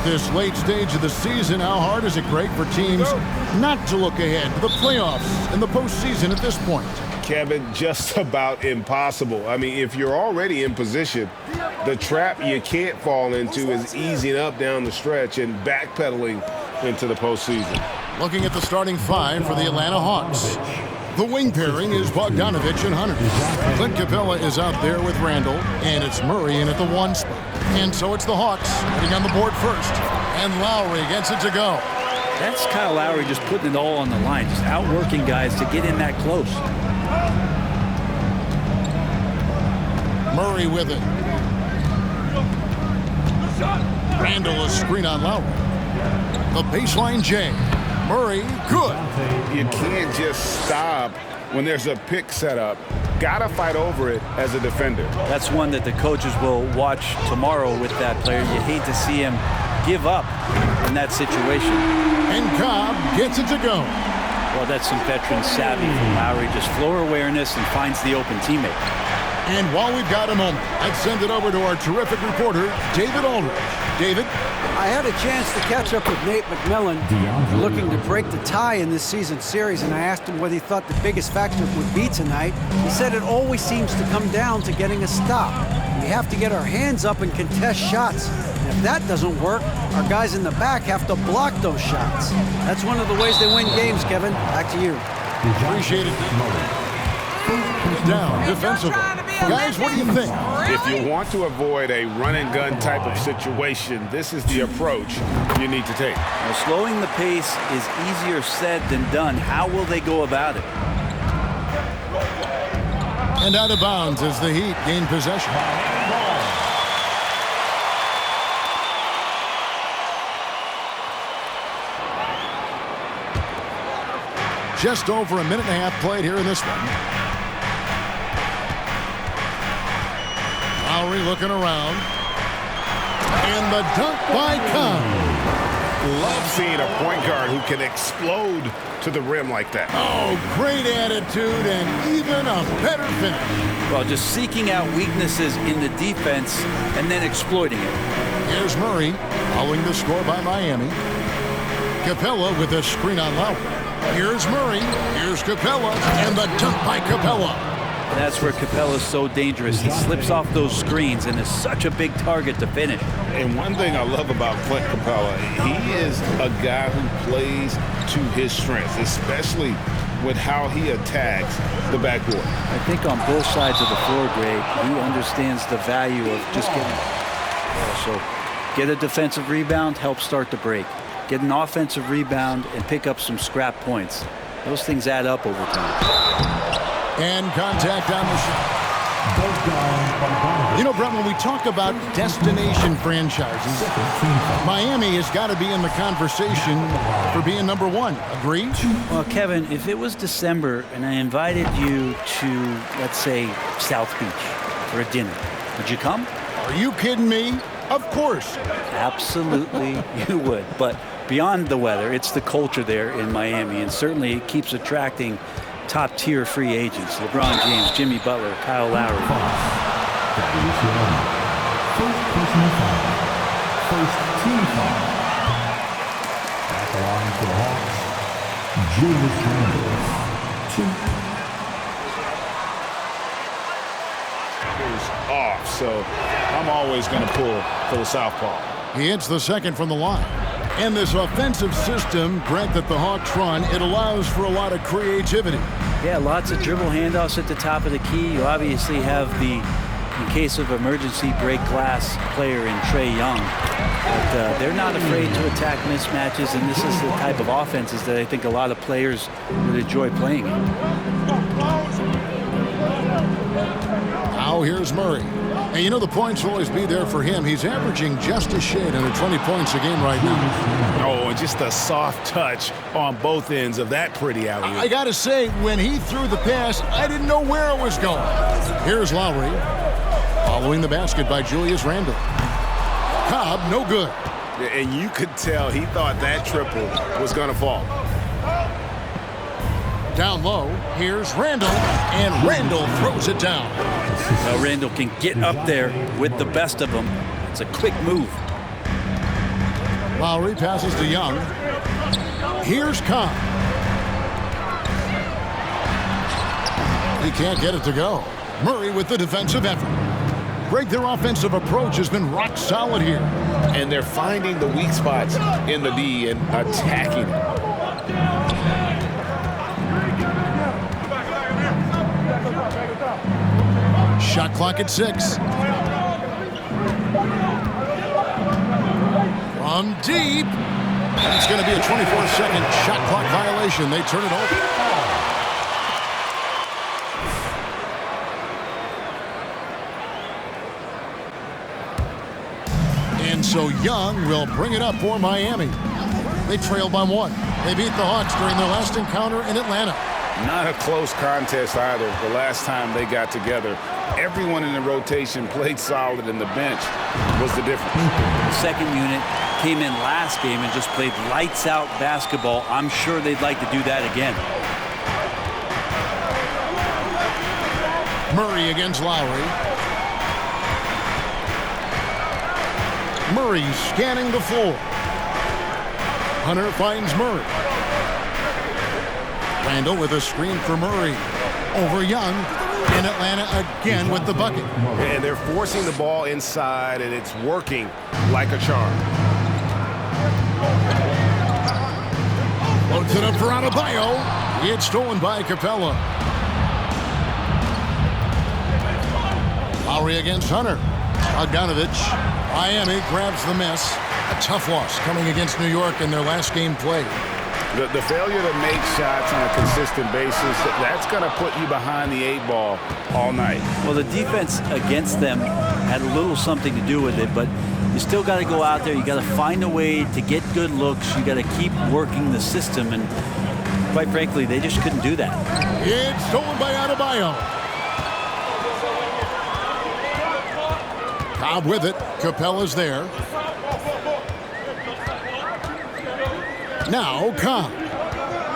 This late stage of the season, how hard is it, Greg, for teams not to look ahead to the playoffs and the postseason at this point? Kevin, just about impossible. I mean, if you're already in position, the trap you can't fall into is easing up down the stretch and backpedaling into the postseason. Looking at the starting five for the Atlanta Hawks. The wing pairing is Bogdanovich and Hunter. Clint Capella is out there with Randall, and it's Murray in at the one spot. And so it's the Hawks getting on the board first. And Lowry gets it to go. That's Kyle Lowry just putting it all on the line, just outworking guys to get in that close. Murray with it. Randall a screen on Lowry. The baseline J. Murray, good. You can't just stop when there's a pick set up. Gotta fight over it as a defender. That's one that the coaches will watch tomorrow with that player. You hate to see him give up in that situation. And Cobb gets it to go. Well, that's some veteran savvy from Lowry. Just floor awareness and finds the open teammate. And while we've got a moment, let's send it over to our terrific reporter, David Aldridge. David? I had a chance to catch up with Nate McMillan, looking to break the tie in this season's series, and I asked him what he thought the biggest factor would be tonight. He said it always seems to come down to getting a stop. We have to get our hands up and contest shots. And if that doesn't work, our guys in the back have to block those shots. That's one of the ways they win games, Kevin. Back to you. Appreciate it. Down defensively. Guys, what do you think? If you want to avoid a run-and-gun type of situation, this is the approach you need to take. Well, slowing the pace is easier said than done. How will they go about it? And out of bounds as the Heat gain possession. Just over a minute and a half played here in this one. Lowry looking around. And the dunk by Cobb. Love seeing a point guard who can explode to the rim like that. Oh, great attitude and even a better finish. Well, just seeking out weaknesses in the defense and then exploiting it. Here's Murray following the score by Miami. Capella with a screen on Lowry. Here's Murray. Here's Capella. And the dunk by Capella. That's where Capella's so dangerous. He slips off those screens and is such a big target to finish. And one thing I love about Clint Capella, he is a guy who plays to his strengths, especially with how he attacks the backboard. I think on both sides of the floor, Greg, he understands the value of just getting. So get a defensive rebound, help start the break. Get an offensive rebound and pick up some scrap points. Those things add up over time. And contact on the shot. You know, Brett, when we talk about destination franchises, Miami has got to be in the conversation for being number one. Agreed? Well, Kevin, if it was December and I invited you to, let's say, South Beach for a dinner, would you come? Are you kidding me? Of course. Absolutely, you would. But beyond the weather, it's the culture there in Miami, and certainly it keeps attracting top-tier free agents. LeBron James, Jimmy Butler, Kyle Lowry. First personal foul. First team foul. Back line for the Hawks. Julius Randle. 2. Is off, so I'm always going to pull for the southpaw. He hits the second from the line. And this offensive system, Brent, that the Hawks run, it allows for a lot of creativity. Yeah, lots of dribble handoffs at the top of the key. You obviously have the, in case of emergency, break glass player in Trae Young. But they're not afraid to attack mismatches, and this is the type of offenses that I think a lot of players would enjoy playing in. Adebayo. Here's Murray. And you know the points will always be there for him. He's averaging just a shade under 20 points a game right now. Oh, and just a soft touch on both ends of that pretty alley-oop. I got to say, when he threw the pass, I didn't know where it was going. Here's Lowry. Following the basket by Julius Randle. Cobb, no good. And you could tell he thought that triple was going to fall. Down low, here's Randle, and Randle throws it down. Randle can get up there with the best of them. It's a quick move. Lowry passes to Young. Here's Cobb. He can't get it to go. Murray with the defensive effort. Greg, their offensive approach has been rock solid here. And they're finding the weak spots in the D and attacking it. Shot clock at 6. From deep. It's going to be a 24-second shot clock violation. They turn it over. And so Young will bring it up for Miami. They trail by 1. They beat the Hawks during their last encounter in Atlanta. Not a close contest either. The last time they got together, everyone in the rotation played solid, and the bench was the difference. The second unit came in last game and just played lights-out basketball. I'm sure they'd like to do that again. Murray against Lowry. Murray scanning the floor. Hunter finds Murray. Randle with a screen for Murray. Over Young. In Atlanta again with the bucket. And they're forcing the ball inside, and it's working like a charm. Loads it up for Adebayo. It's stolen by Capella. Lowry against Hunter. Bogdanovich. Miami grabs the miss. A tough loss coming against New York in their last game played. The failure to make shots on a consistent basis, that's going to put you behind the 8 ball all night. Well, the defense against them had a little something to do with it, but you still got to go out there. You got to find a way to get good looks. You got to keep working the system, and quite frankly, they just couldn't do that. It's stolen by Adebayo. Cobb with it. Capella's there. Now Cobb.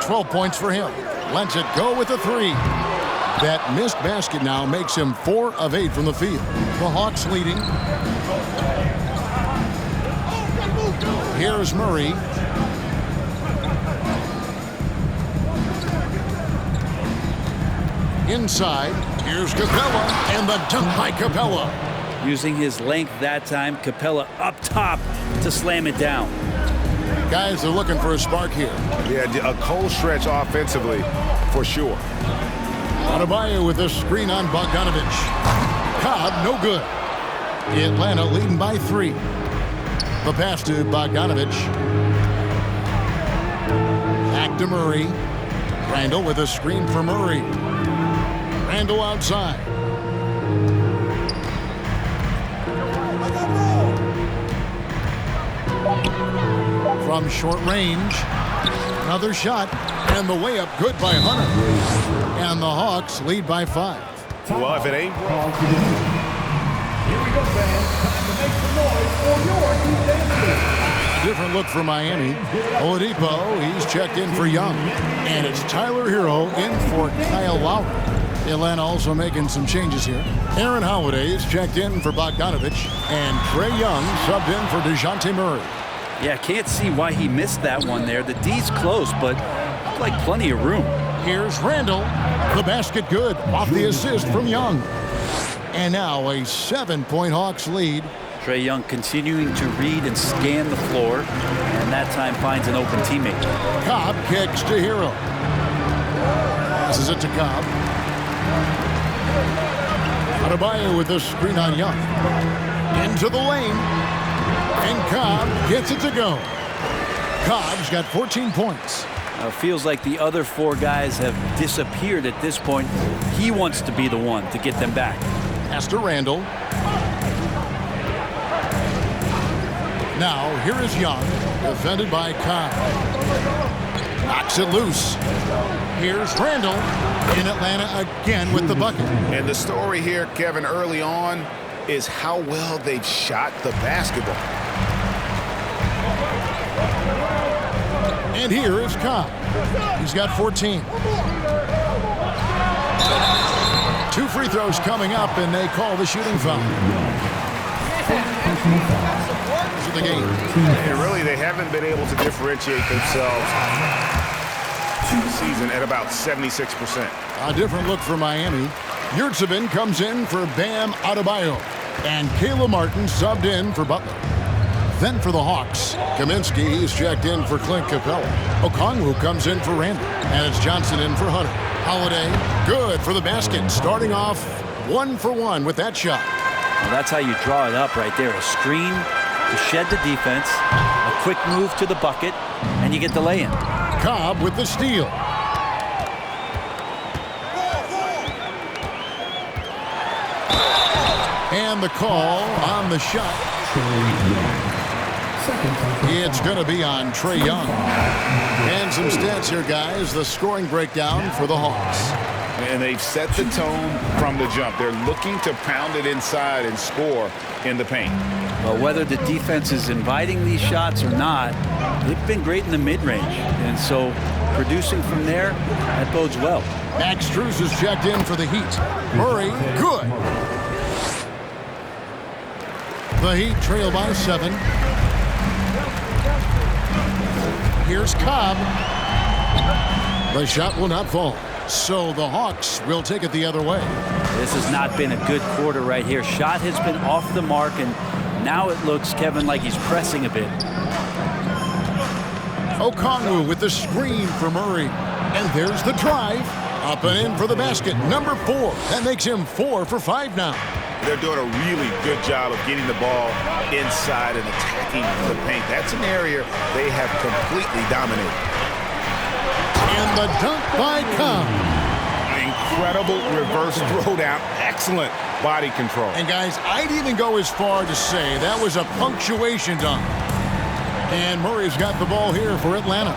12 points for him. Lets it go with a 3. That missed basket now makes him 4 of 8 from the field. The Hawks leading. Here's Murray. Inside. Here's Capella. And the dunk by Capella. Using his length that time, Capella up top to slam it down. Guys are looking for a spark here. Yeah, a cold stretch offensively, for sure. Adebayo with a screen on Bogdanovich. Cobb, no good. Atlanta leading by 3. The pass to Bogdanovich. Back to Murray. Randle with a screen for Murray. Randle outside. From short range. Another shot. And the layup good by Hunter. And the Hawks lead by 5. Well, if it ain't... Here we go, fans. Time to make some noise for your defense. Different look for Miami. Oladipo, he's checked in for Young. And it's Tyler Hero in for Kyle Lowry. Atlanta also making some changes here. Aaron Holiday is checked in for Bogdanovich. And Trae Young subbed in for DeJounte Murray. Yeah, can't see why he missed that one there. The D's close, but like plenty of room. Here's Randle. The basket good off the assist from Young. And now a 7-point Hawks lead. Trae Young continuing to read and scan the floor, and that time finds an open teammate. Cobb kicks to Hero. Passes it to Cobb. Adebayo with the screen on Young. Into the lane. And Cobb gets it to go. Cobb's got 14 points. Feels like the other 4 guys have disappeared at this point. He wants to be the one to get them back. Pass to Randall. Now, here is Young, defended by Cobb. Knocks it loose. Here's Randall in Atlanta again with the bucket. And the story here, Kevin, early on is how well they've shot the basketball. And here is Cobb. He's got 14. 2 free throws coming up, and they call the shooting foul. The game. And really, they haven't been able to differentiate themselves this season at about 76%. A different look for Miami. Yurtsevin comes in for Bam Adebayo, and Kayla Martin subbed in for Butler. Then for the Hawks, Kaminsky, he's checked in for Clint Capella. Okongwu comes in for Randall, and it's Johnson in for Hunter. Holiday, good for the basket, starting off 1 for 1 with that shot. Well, that's how you draw it up right there. A screen to shed the defense, a quick move to the bucket, and you get the lay-in. Cobb with the steal. And the call on the shot. It's going to be on Trae Young. And some stats here, guys. The scoring breakdown for the Hawks. And they've set the tone from the jump. They're looking to pound it inside and score in the paint. Well, whether the defense is inviting these shots or not, they've been great in the mid-range. And so producing from there, that bodes well. Max Strus is checked in for the Heat. Murray, good. The Heat trail by 7. Here's Cobb. The shot will not fall. So the Hawks will take it the other way. This has not been a good quarter right here. Shot has been off the mark, and now it looks, Kevin, like he's pressing a bit. Okongwu with the screen for Murray. And there's the drive. Up and in for the basket. Number 4. That makes him 4 for 5 now. They're doing a really good job of getting the ball inside and attacking the paint. That's an area they have completely dominated. And the dunk by Cobb. Incredible reverse throwdown. Excellent body control. And guys, I'd even go as far to say that was a punctuation dunk. And Murray's got the ball here for Atlanta.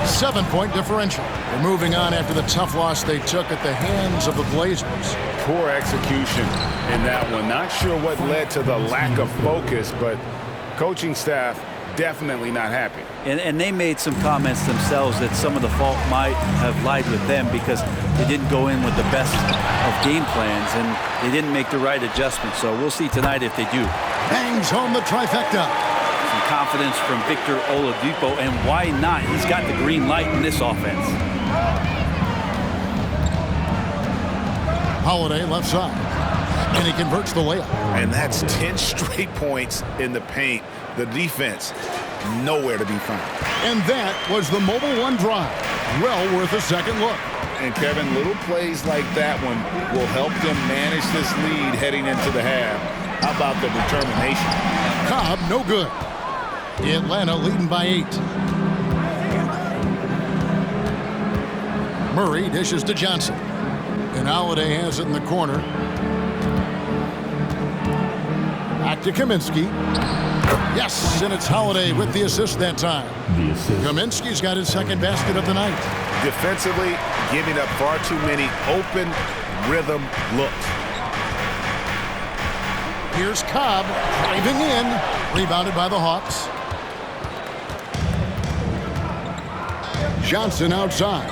7-point differential. They're moving on after the tough loss they took at the hands of the Blazers. Poor execution in that one. Not sure what led to the lack of focus, but coaching staff definitely not happy. And they made some comments themselves that some of the fault might have lied with them because they didn't go in with the best of game plans and they didn't make the right adjustments. So we'll see tonight if they do. Bangs home the trifecta. Some confidence from Victor Oladipo, and why not? He's got the green light in this offense. Holiday left side. And he converts the layup. And that's 10 straight points in the paint. The defense, nowhere to be found. And that was the Mobile One drive. Well worth a second look. And Kevin, little plays like that one will help them manage this lead heading into the half. How about the determination? Cobb, no good. Atlanta leading by 8. Murray dishes to Johnson. And Holiday has it in the corner. Back to Kaminsky. Yes, and it's Holiday with the assist that time. Kaminsky's got his second basket of the night. Defensively, giving up far too many open rhythm looks. Here's Cobb driving in. Rebounded by the Hawks. Johnson outside.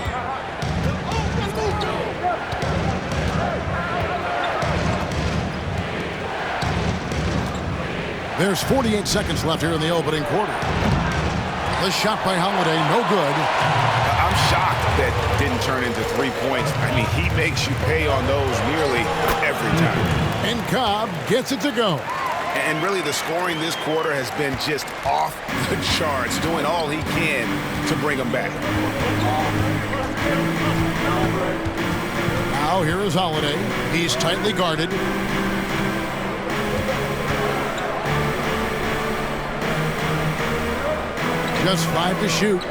There's 48 seconds left here in the opening quarter. The shot by Holiday, no good. I'm shocked that didn't turn into 3 points. I mean, he makes you pay on those nearly every time. And Cobb gets it to go. And really, the scoring this quarter has been just off the charts, doing all he can to bring them back. Now here is Holiday. He's tightly guarded. Just 5 to shoot.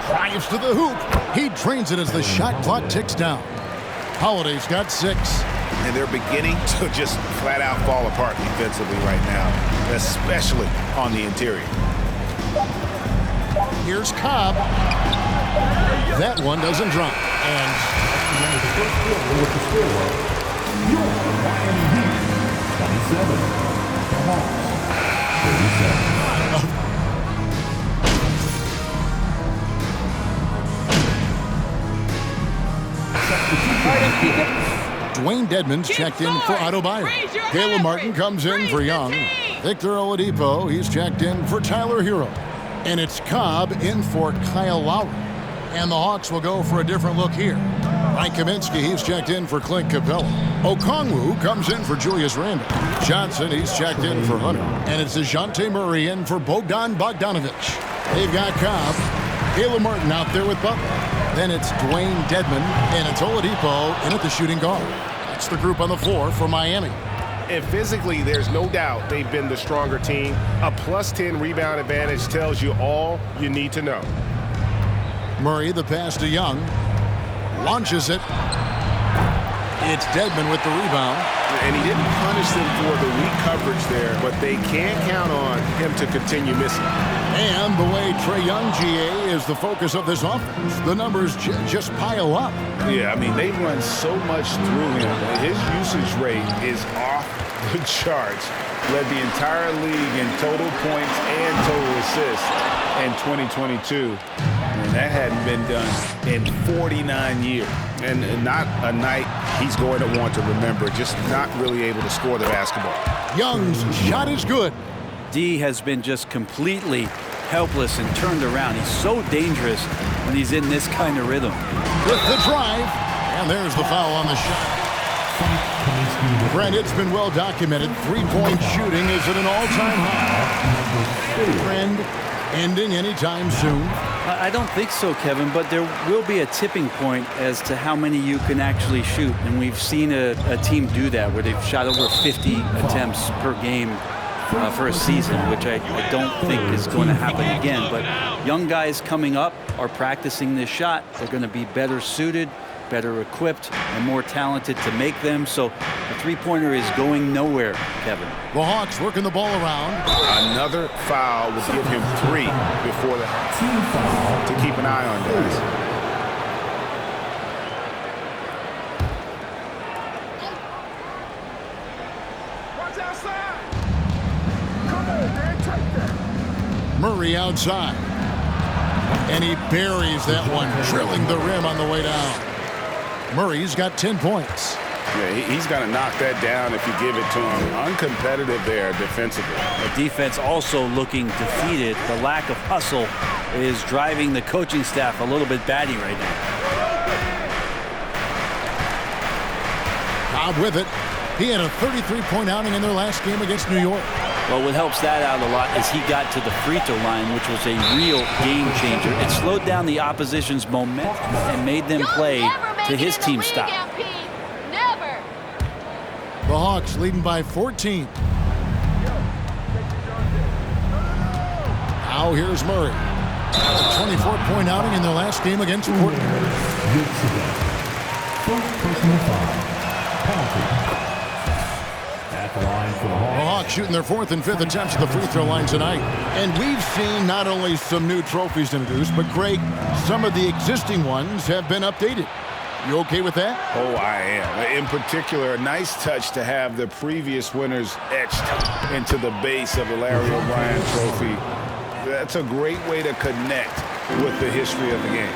Drives to the hoop. He drains it as the shot clock ticks down. Holiday's got 6. And they're beginning to just flat out fall apart defensively right now, especially on the interior. Here's Cobb. That one doesn't drop. And with the score, your Miami Heat, 27. The Hawks, 37. Dwayne Dedmon's checked in for Otto Byer. Caleb Martin comes in for Young. Victor Oladipo, he's checked in for Tyler Hero. And it's Cobb in for Kyle Lowry. And the Hawks will go for a different look here. Mike Kaminsky, he's checked in for Clint Capella. Okongwu comes in for Julius Randle. Johnson, he's checked in for Hunter. And it's DeJounte Murray in for Bogdan Bogdanovic. They've got Cobb. Caleb Martin out there with Butler. Then it's Dwayne Dedmon, and it's Oladipo in at the shooting guard. That's the group on the floor for Miami. And physically, there's no doubt they've been the stronger team. A +10 rebound advantage tells you all you need to know. Murray, the pass to Young. Launches it. It's Dedmon with the rebound. And he didn't punish them for the weak coverage there, but they can't count on him to continue missing. And the way Trae Young, GA, is the focus of this offense. The numbers just pile up. Yeah, I mean, they run so much through him. His usage rate is off the charts. Led the entire league in total points and total assists in 2022. And that hadn't been done in 49 years. And not a night he's going to want to remember, just not really able to score the basketball. Young's shot is good. D has been just completely helpless and turned around. He's so dangerous when he's in this kind of rhythm. With the drive, and there's the foul on the shot. Brent, it's been well documented. Three-point shooting is at an all-time high. Trend ending anytime soon. I don't think so, Kevin, but there will be a tipping point as to how many you can actually shoot. And we've seen a team do that where they've shot over 50 attempts per game for a season, which I don't think is going to happen again. But young guys coming up are practicing this shot. They're going to be better suited, better equipped, and more talented to make them. So the three-pointer is going nowhere, Kevin. The Hawks working the ball around. Another foul will give him 3 before the team foul to keep an eye on, guys. Murray outside. And he buries that one, drilling the rim on the way down. Murray's got 10 points. Yeah, he's got to knock that down if you give it to him. Uncompetitive there defensively. The defense also looking defeated. The lack of hustle is driving the coaching staff a little bit batty right now. Cobb with it. He had a 33-point outing in their last game against New York. Well, what helps that out a lot is he got to the free throw line, which was a real game changer. It slowed down the opposition's momentum and made them play to his team style. Never. The Hawks leading by 14. Now here's Murray. A 24-point outing in their last game against Portland. First personal foul. Penalty. The Hawks shooting their 4th and 5th attempts at the free throw line tonight. And we've seen not only some new trophies introduced, but Greg, some of the existing ones have been updated. You okay with that? Oh, I am. In particular, a nice touch to have the previous winners etched into the base of the Larry O'Brien trophy. That's a great way to connect with the history of the game.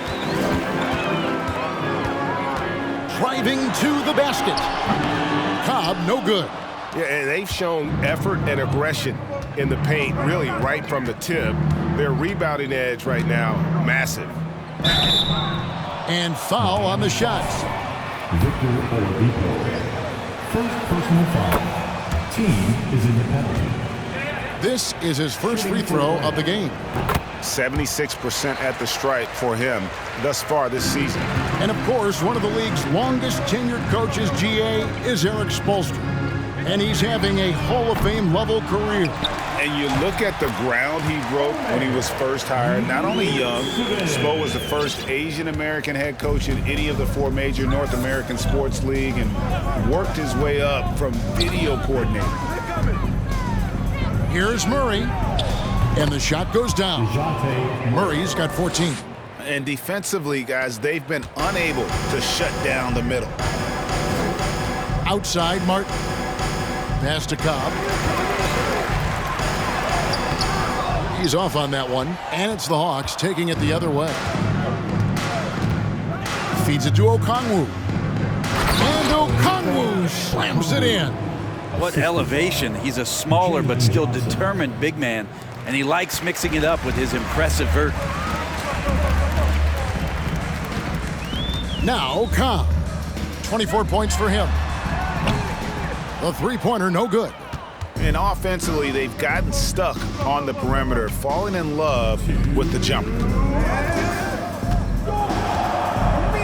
Driving to the basket. Cobb, no good. Yeah, and they've shown effort and aggression in the paint, really right from the tip. Their rebounding edge right now, massive. And foul on the shots. Victor Oladipo. First personal foul. Team is in the penalty. This is his first free throw of the game. 76% at the stripe for him thus far this season. And of course, one of the league's longest tenured coaches, GA, is Eric Spoelstra. And he's having a Hall of Fame level career. And you look at the ground he broke when he was first hired. Not only young, Spo was the first Asian American head coach in any of the 4 major North American sports league and worked his way up from video coordinator. Here's Murray, and the shot goes down. Murray's got 14. And defensively, guys, they've been unable to shut down the middle. Outside, Martin. Pass to Cobb. He's off on that one, and it's the Hawks taking it the other way. Feeds it to Okongwu. And Okongwu slams it in. What elevation. He's a smaller but still determined big man, and he likes mixing it up with his impressive vert. Now Cobb. 24 points for him. The three-pointer no good. And offensively, they've gotten stuck on the perimeter, falling in love with the jumper.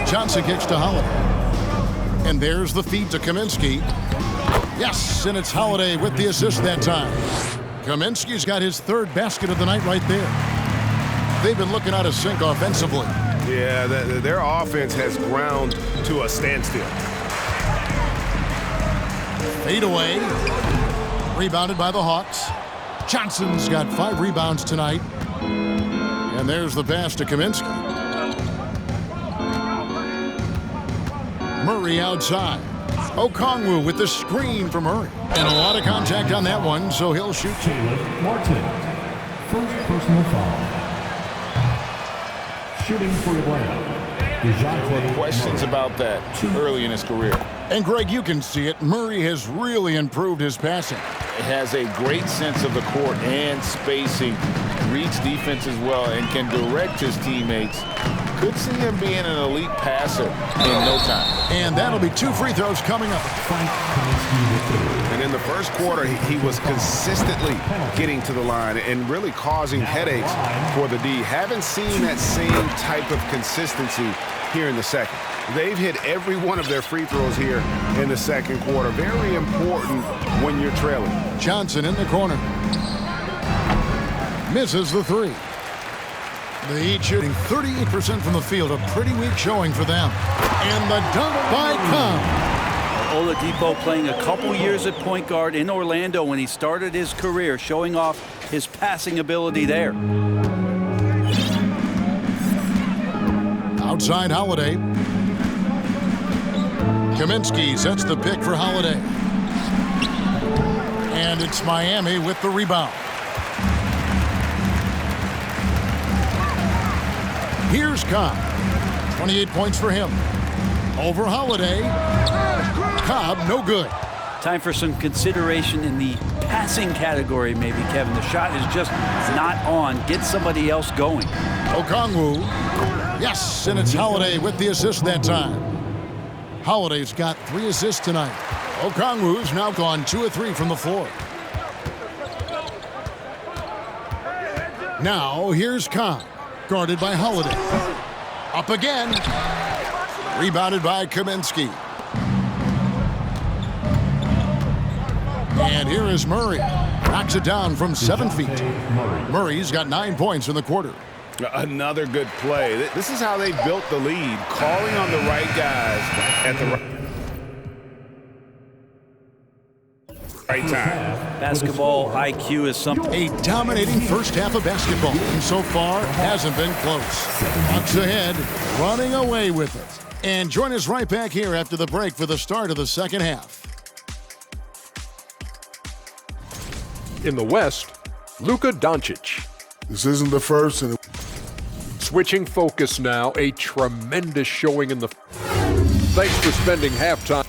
Johnson kicks to Holiday. And there's the feed to Kaminsky. Yes, and it's Holiday with the assist that time. Kaminsky's got his 3rd basket of the night right there. They've been looking out of sync offensively. Yeah, their offense has ground to a standstill. Fade away. Rebounded by the Hawks. Johnson's got 5 rebounds tonight. And there's the pass to Kaminsky. Murray outside. Okongwu with the screen from Murray. And a lot of contact on that one, so he'll shoot. Martin, first personal foul. Shooting for Atlanta. Questions about that early in his career. And Greg, you can see it. Murray has really improved his passing. Has a great sense of the court and spacing, reads defense as well, and can direct his teammates. Could see him being an elite passer in no time. And that'll be 2 free throws coming up. And in the first quarter, he was consistently getting to the line and really causing headaches for the D. Haven't seen that same type of consistency here in the second. They've hit every one of their free throws here in the second quarter. Very important when you're trailing. Johnson in the corner. Misses the 3. The Heat shooting 38% from the field. A pretty weak showing for them. And the dunk by Cobb. Oladipo playing a couple years at point guard in Orlando when he started his career, showing off his passing ability there. Outside Holiday. Kaminsky sets the pick for Holiday. And it's Miami with the rebound. Here's Cobb. 28 points for him. Over Holiday. Cobb, no good. Time for some consideration in the passing category, maybe, Kevin. The shot is just not on. Get somebody else going. Okongwu. Yes, and it's Holiday with the assist that time. Holiday's got 3 assists tonight. Okongwu's now gone 2 of 3 from the floor. Now here's Cobb, guarded by Holiday. Up again. Rebounded by Kaminsky. And here is Murray. Knocks it down from 7 feet. Murray's got 9 points in the quarter. Another good play. This is how they built the lead, calling on the right guys at the right time. Basketball IQ is something. A dominating first half of basketball, and so far hasn't been close. Bucks ahead, running away with it. And join us right back here after the break for the start of the second half. In the West, Luka Doncic. This isn't the first. And Switching focus now, a tremendous showing in the... Thanks for spending halftime.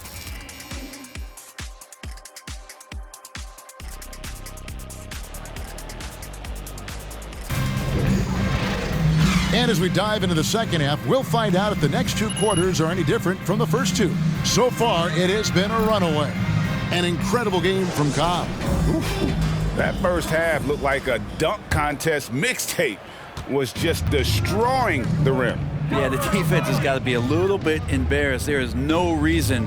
And as we dive into the second half, we'll find out if the next 2 quarters are any different from the first 2. So far, it has been a runaway. An incredible game from Cobb. That first half looked like a dunk contest mixtape. Was just destroying the rim. Yeah, the defense has got to be a little bit embarrassed. There is no reason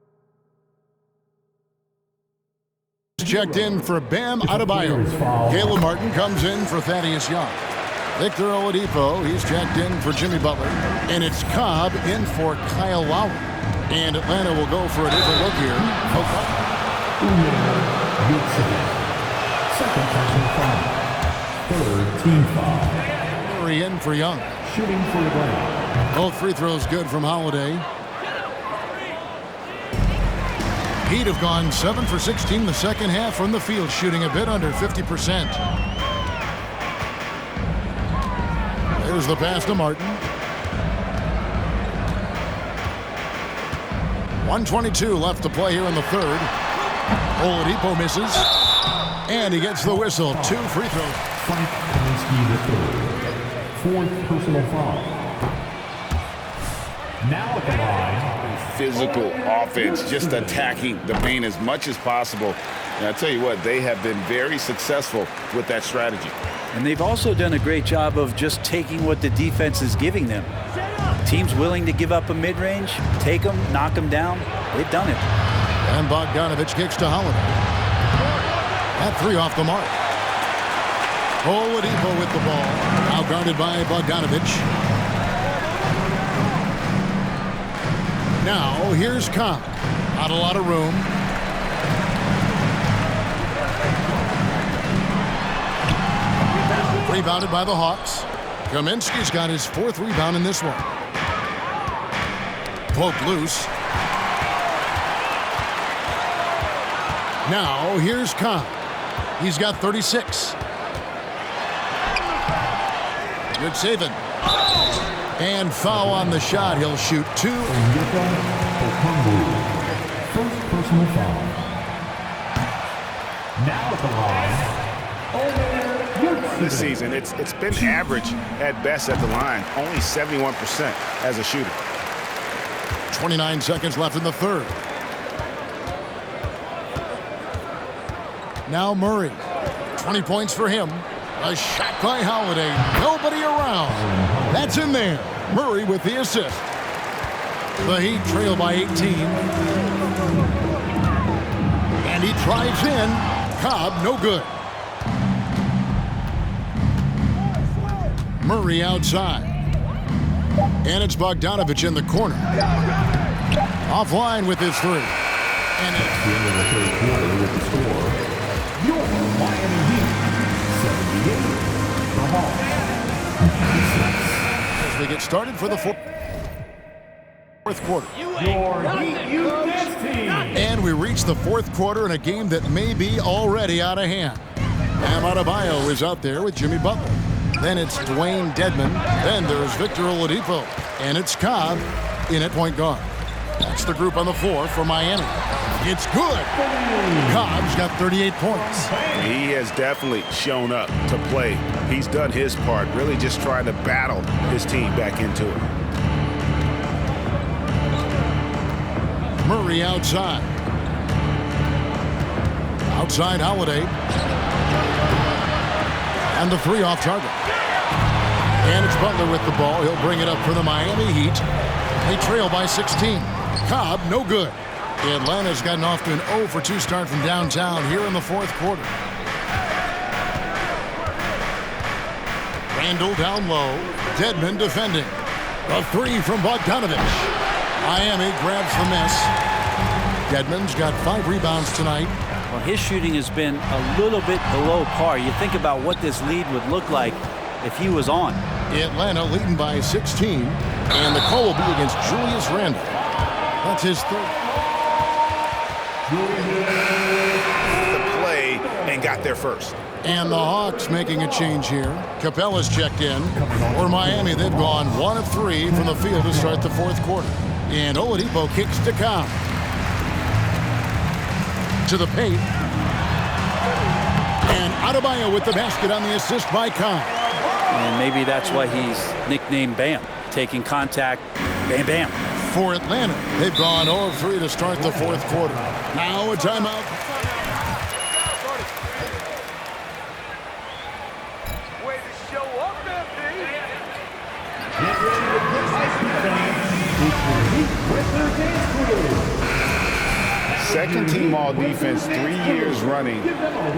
checked in for Bam Adebayo. Caleb Martin comes in for Thaddeus Young. Victor Oladipo, he's checked in for Jimmy Butler. And it's Cobb in for Kyle Lowry. And Atlanta will go for a different look here. Second personal foul. Third team foul. Murray in for Young. Shooting for Atlanta. Both free throws good from Holiday. Heat have gone 7 for 16 the second half from the field, shooting a bit under 50%. There's the pass to Martin. 1:22 left to play here in the third. Oladipo misses. And he gets the whistle. 2 free throws. Frank Kaminsky III. Fourth personal foul. Now at the line. Physical offense, just attacking the paint as much as possible. And I tell you what, they have been very successful with that strategy. And they've also done a great job of just taking what the defense is giving them. Teams willing to give up a mid-range, take them, knock them down. They've done it. And Bogdanovich kicks to Holiday. That 3 off the mark. Oladipo with the ball. Now guarded by Bogdanovich. Now here's Cobb. Not a lot of room. Rebounded by the Hawks. Kaminsky's got his 4th rebound in this one. Poked loose. Now here's Cobb. He's got 36. Good saving. And foul on the shot. He'll shoot 2. First personal foul. Now at the line. This season, it's been average at best at the line. Only 71% as a shooter. 29 seconds left in the third. Now Murray. 20 points for him. A shot by Holiday. Nobody around. That's in there. Murray with the assist. The Heat trail by 18. And he drives in. Cobb, no good. Murray outside. And it's Bogdanovich in the corner. Offline with his 3. And the end of the third quarter with the score. Your Miami Heat, 78. The Hawks, 96. as we get started for the fourth quarter. Your Heat Youth Dance Team. And we reach the fourth quarter in a game that may be already out of hand. Bam Adebayo is out there with Jimmy Butler. Then it's Dwayne Dedmon. Then there's Victor Oladipo. And it's Cobb in at point guard. That's the group on the floor for Miami. It's good. Cobb's got 38 points. He has definitely shown up to play. He's done his part, really just trying to battle his team back into it. Murray outside. Outside Holiday. And the 3 off target. And it's Butler with the ball. He'll bring it up for the Miami Heat. They trail by 16. Cobb, no good. Atlanta's gotten off to an 0 for 2 start from downtown here in the fourth quarter. Randall down low. Dedmon defending. A 3 from Bogdanovich. Miami grabs the miss. Dedmon's got 5 rebounds tonight. Well, his shooting has been a little bit below par. You think about what this lead would look like if he was on. Atlanta leading by 16. And the call will be against Julius Randle. That's his 3rd. The play and got there first. And the Hawks making a change here. Capella's checked in. For Miami, they've gone 1 of 3 from the field to start the fourth quarter. And Oladipo kicks to Cobb. To the paint. And Adebayo with the basket on the assist by Cobb. And maybe that's why he's nicknamed Bam. Taking contact, bam, bam. For Atlanta, they've gone 0 of 3 to start the fourth quarter. Now a timeout. Way to show up, FD. Get ready to put Heat with their dance crew. Second-team all-defense 3 years running.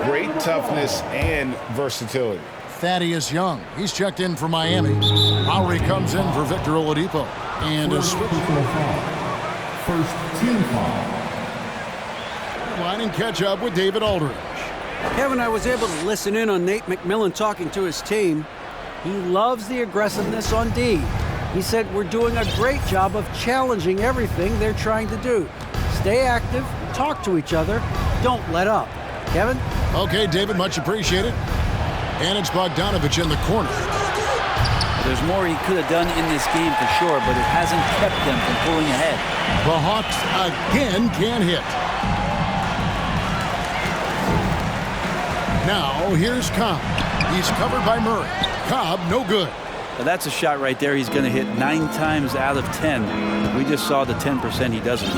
Great toughness and versatility. Thaddeus Young, he's checked in for Miami. Lowry comes in for Victor Oladipo. And a switch. First team foul. Line and catch up with David Aldridge. Kevin, I was able to listen in on Nate McMillan talking to his team. He loves the aggressiveness on D. He said we're doing a great job of challenging everything they're trying to do. Stay active, talk to each other, don't let up. Kevin? Okay, David, much appreciated. And it's Bogdanovich in the corner. There's more he could have done in this game for sure, but it hasn't kept them from pulling ahead. The Hawks again can't hit. Now, here's Cobb. He's covered by Murray. Cobb, no good. Now that's a shot right there he's going to hit 9 times out of 10. We just saw the 10% he doesn't hit.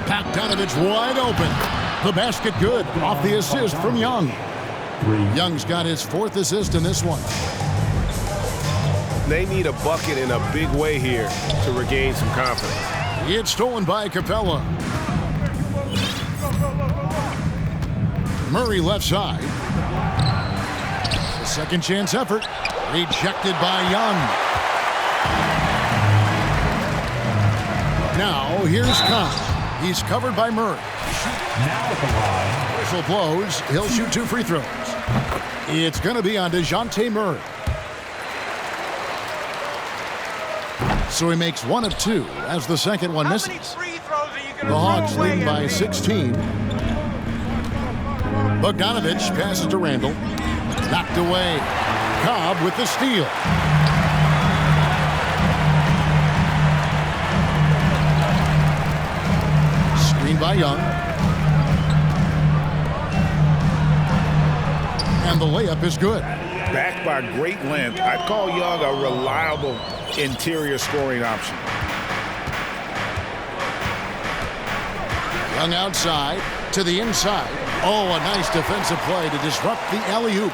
Bogdanovich wide open. The basket good. Off the assist from Young. Young's got his 4th assist in this one. They need a bucket in a big way here to regain some confidence. It's stolen by Capella. Murray left side. The second chance effort. Rejected by Young. Now here's Cobb. He's covered by Murray. Now at the line. Whistle blows. He'll shoot 2 free throws. It's going to be on DeJounte Murray. So he makes 1 of 2 as the second one misses. The Hawks lead by 16. Bogdanovich passes to Randall. Knocked away. Cobb with the steal. Screen by Young. And the layup is good. Backed by great length, I'd call Young a reliable interior scoring option. Young outside to the inside. Oh, a nice defensive play to disrupt the alley-oop.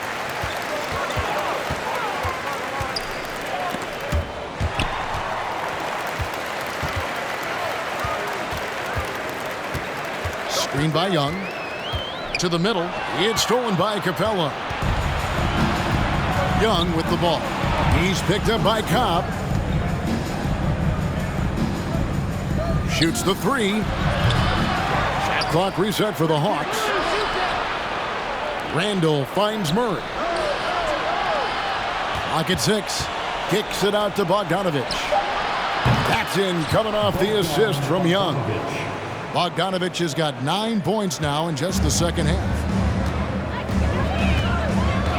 Screen by Young. To the middle. It's stolen by Capella. Young with the ball. He's picked up by Cobb. Shoots the 3. Shot clock reset for the Hawks. Randall finds Murray. Clock at 6. Kicks it out to Bogdanovich. That's in, coming off the assist from Young. Bogdanovich has got 9 points now in just the second half.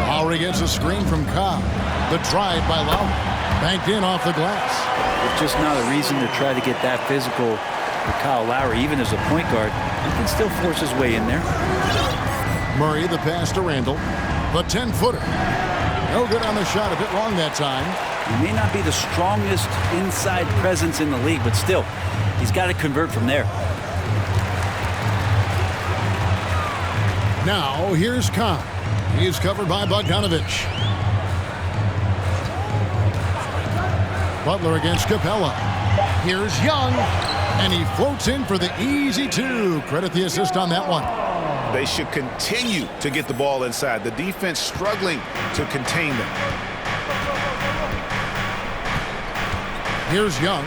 Lowry gets a screen from Cobb. The drive by Lowry. Banked in off the glass. It's just not a reason to try to get that physical with Kyle Lowry. Even as a point guard, he can still force his way in there. Murray, the pass to Randall. The 10-footer. No good on the shot, a bit long that time. He may not be the strongest inside presence in the league, but still, he's got to convert from there. Now, here's Cobb. He's covered by Bogdanovich. Butler against Capella. Here's Young. And he floats in for the easy 2. Credit the assist on that one. They should continue to get the ball inside. The defense struggling to contain them. Here's Young.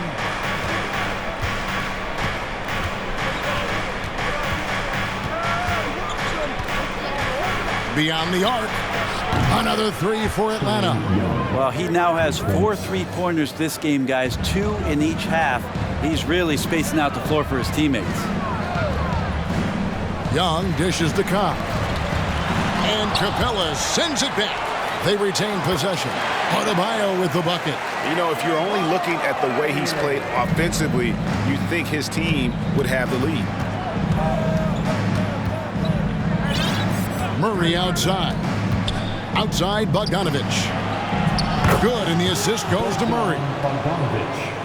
Beyond the arc. Another 3 for Atlanta. Well, he now has 4 3-pointers this game, guys. 2 in each half. He's really spacing out the floor for his teammates. Young dishes to Cobb. And Capella sends it back. They retain possession. Adebayo with the bucket. You know, if you're only looking at the way he's played offensively, you think his team would have the lead. Murray outside. Outside Bogdanovich. Good, and the assist goes to Murray.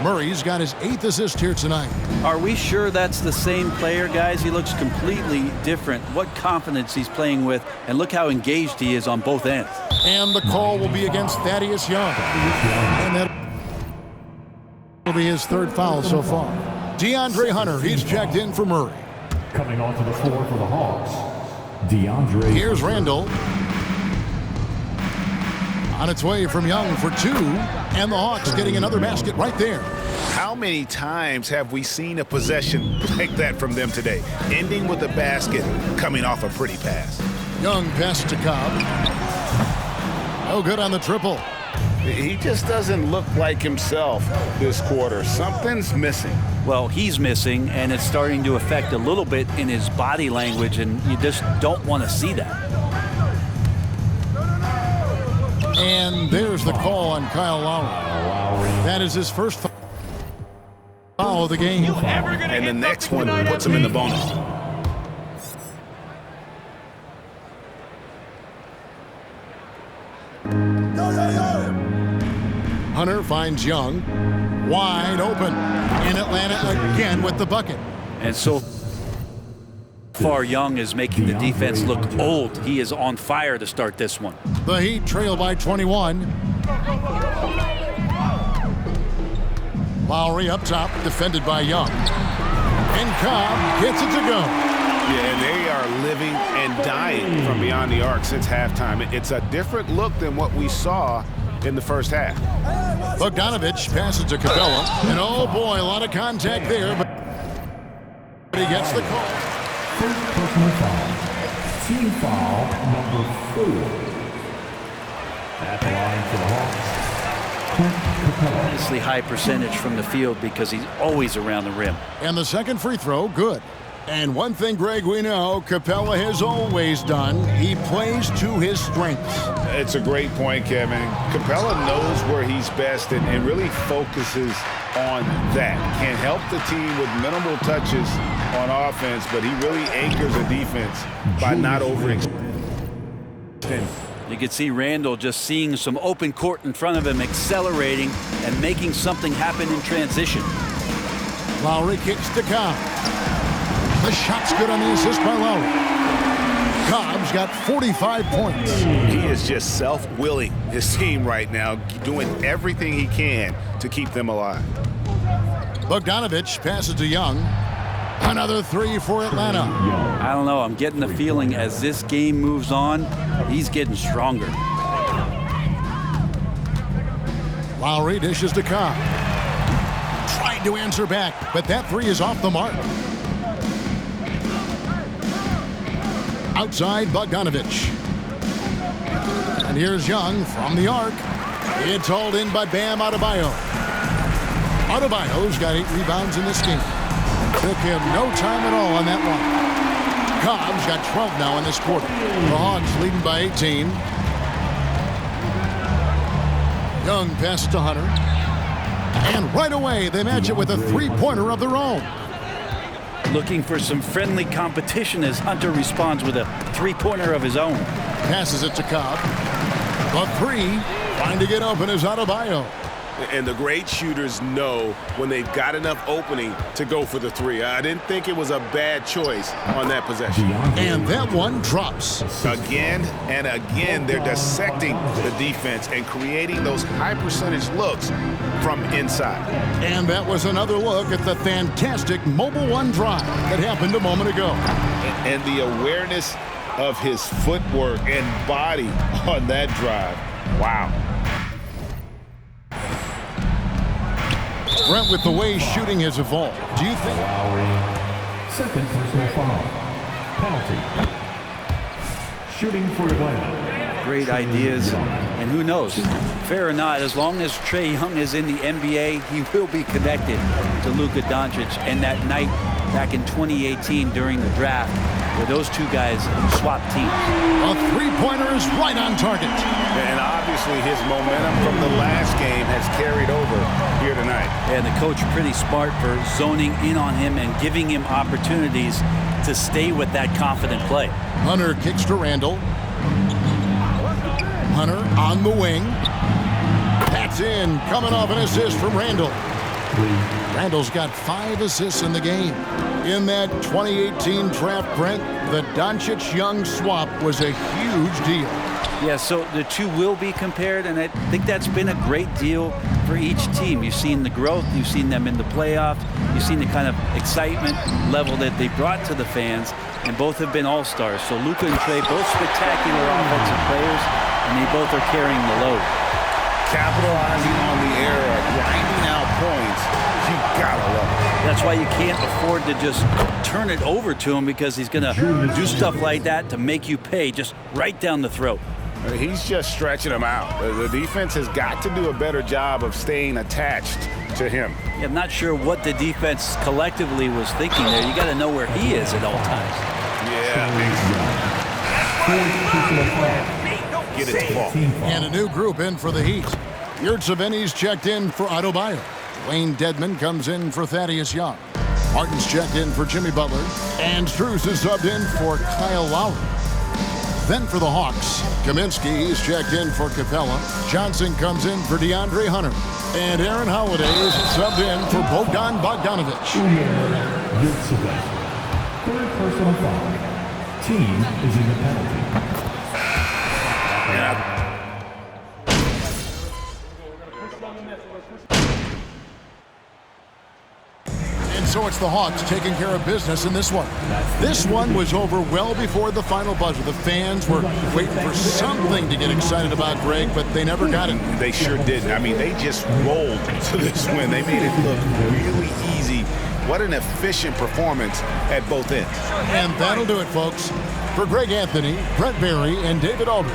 Murray's got his 8th assist here tonight. Are we sure that's the same player, guys? He looks completely different. What confidence he's playing with, and look how engaged he is on both ends. And the call will be against Thaddeus Young. And that will be his 3rd foul so far. DeAndre Hunter, he's checked in for Murray. Coming onto the floor for the Hawks, DeAndre. Here's Randall. On its way from Young for 2, and the Hawks getting another basket right there. How many times have we seen a possession like that from them today? Ending with a basket, coming off a pretty pass. Young pass to Cobb. No good on the triple. He just doesn't look like himself this quarter. Something's missing. Well, he's missing, and it's starting to affect a little bit in his body language, and you just don't want to see that. And there's the call on Kyle Lowry. That is his first foul of the game. And the next one puts him in the bonus. Hunter finds Young wide open. In Atlanta again with the bucket. And so far, Young is making the defense look old. He is on fire to start this one. The Heat trail by 21. Lowry up top, defended by Young. And Cobb gets it to go. Yeah, and they are living and dying from beyond the arc since halftime. It's a different look than what we saw in the first half. Bogdanovich passes to Capella. And oh boy, a lot of contact there, but he gets the call. First personal foul. Team foul number 4. At the line for the Hawks. Obviously high percentage from the field because he's always around the rim. And the second free throw, good. And one thing, Greg, we know Capella has always done. He plays to his strengths. It's a great point, Kevin. Capella knows where he's best and really focuses on that. Can help the team with minimal touches on offense, but he really anchors the defense by not overextending. You can see Randall just seeing some open court in front of him, accelerating and making something happen in transition. Lowry kicks to Cobb. The shot's good on the assist by Lowry. Cobb's got 45 points. He is just self-willing his team right now, doing everything he can to keep them alive. Bogdanovich passes to Young. Another 3 for Atlanta. I don't know. I'm getting the feeling as this game moves on, he's getting stronger. Lowry dishes to Cobb. Tried to answer back, but that 3 is off the mark. Outside Bogdanovich. And here's Young from the arc. It's hauled in by Bam Adebayo. Adebayo's got 8 rebounds in this game. Took him no time at all on that one. Cobb's got 12 now in this quarter. The Hawks leading by 18. Young passes to Hunter. And right away, they match it with a 3-pointer of their own. Looking for some friendly competition as Hunter responds with a 3-pointer of his own. Passes it to Cobb. The 3, trying to get open is Adebayo. And the great shooters know when they've got enough opening to go for the 3. I didn't think it was a bad choice on that possession. And that one drops. Again and again, they're dissecting the defense and creating those high-percentage looks from inside. And that was another look at the fantastic mobile 1 drive that happened a moment ago. And the awareness of his footwork and body on that drive. Wow. Brent, with the way shooting has evolved, do you think? Second personal foul. Penalty. Shooting for Atlanta. Great ideas, and who knows, fair or not, as long as Trae Young is in the NBA, he will be connected to Luka Doncic. And that night back in 2018 during the draft, where those 2 guys swapped teams. A 3-pointer is right on target. And obviously his momentum from the last game has carried over here tonight. And the coach pretty smart for zoning in on him and giving him opportunities to stay with that confident play. Hunter kicks to Randall. Hunter on the wing. That's in, coming off an assist from Randall. Randall's got 5 assists in the game. In that 2018 draft, Brent, the Doncic-Young swap was a huge deal. Yeah, so the two will be compared, and I think that's been a great deal for each team. You've seen the growth, you've seen them in the playoffs, you've seen the kind of excitement level that they brought to the fans, and both have been all-stars. So Luka and Trae, both spectacular offensive players, and they both are carrying the load. Capitalizing on the era, grinding out points, you gotta love it. That's why you can't afford to just turn it over to him, because he's going to do stuff like that to make you pay just right down the throat. He's just stretching them out. The defense has got to do a better job of staying attached to him. Yeah, I'm not sure what the defense collectively was thinking there. You got to know where he is at all times. Yeah. Get it to ball. And a new group in for the Heat. Yurtseveni's checked in for Adebayo. Wayne Dedman comes in for Thaddeus Young. Martin's checked in for Jimmy Butler. And Strus is subbed in for Kyle Lowry. Then for the Hawks, Kaminsky is checked in for Capella. Johnson comes in for DeAndre Hunter. And Aaron Holiday is subbed in for Bogdan Bogdanovic. Third personal foul. Team is in the penalty. So it's the Hawks taking care of business in this one. This one was over well before the final buzzer. The fans were waiting for something to get excited about, Greg, but they never got it. They sure didn't. I mean, they just rolled to this win. They made it look really easy. What an efficient performance at both ends. And that'll do it, folks. For Greg Anthony, Brent Barry, and David Aldridge,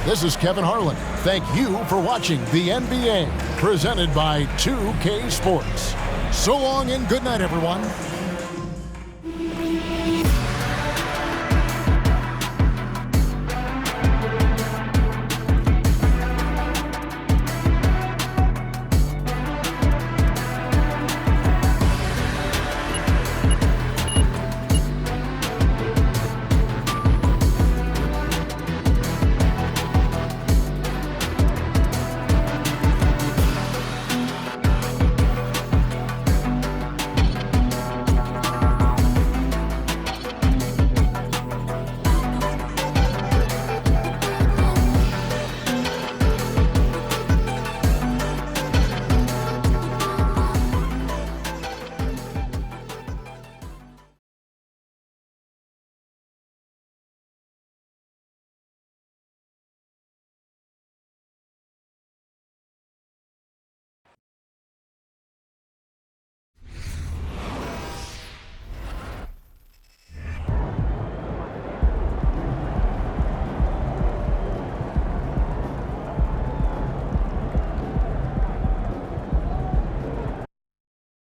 this is Kevin Harlan. Thank you for watching the NBA, presented by 2K Sports. So long and good night, everyone.